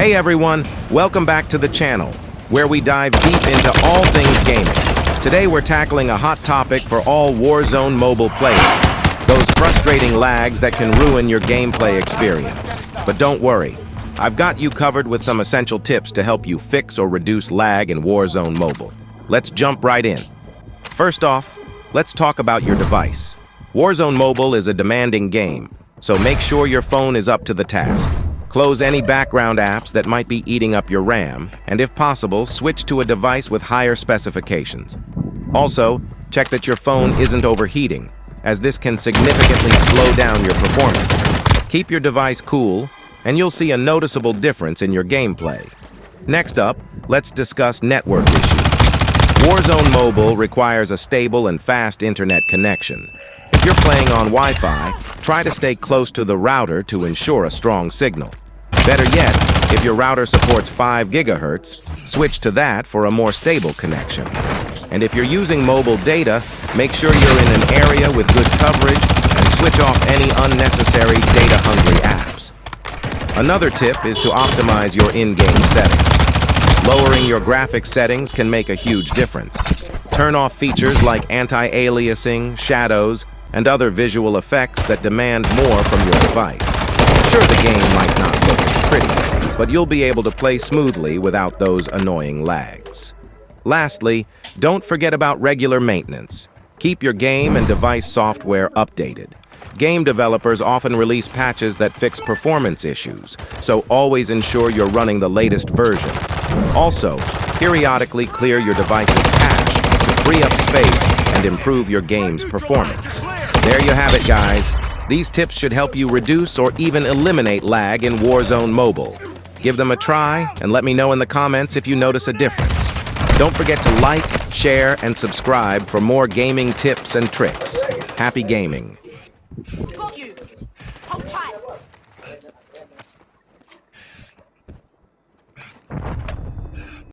Hey everyone, welcome back to the channel, where we dive deep into all things gaming. Today we're tackling a hot topic for all Warzone Mobile players, those frustrating lags that can ruin your gameplay experience. But don't worry, I've got you covered with some essential tips to help you fix or reduce lag in Warzone Mobile. Let's jump right in. First off, let's talk about your device. Warzone Mobile is a demanding game, so make sure your phone is up to the task. Close any background apps that might be eating up your RAM, and if possible, switch to a device with higher specifications. Also, check that your phone isn't overheating, as this can significantly slow down your performance. Keep your device cool, and you'll see a noticeable difference in your gameplay. Next up, let's discuss network issues. Warzone Mobile requires a stable and fast internet connection. If you're playing on Wi-Fi, try to stay close to the router to ensure a strong signal. Better yet, if your router supports 5 GHz, switch to that for a more stable connection. And if you're using mobile data, make sure you're in an area with good coverage and switch off any unnecessary data-hungry apps. Another tip is to optimize your in-game settings. Lowering your graphics settings can make a huge difference. Turn off features like anti-aliasing, shadows, and other visual effects that demand more from your device. Sure, the game might not look as pretty, but you'll be able to play smoothly without those annoying lags. Lastly, don't forget about regular maintenance. Keep your game and device software updated. Game developers often release patches that fix performance issues, so always ensure you're running the latest version. Also, periodically clear your device's cache to free up space and improve your game's performance. There you have it, guys. These tips should help you reduce or even eliminate lag in Warzone Mobile. Give them a try and let me know in the comments if you notice a difference. Don't forget to like, share, and subscribe for more gaming tips and tricks. Happy gaming!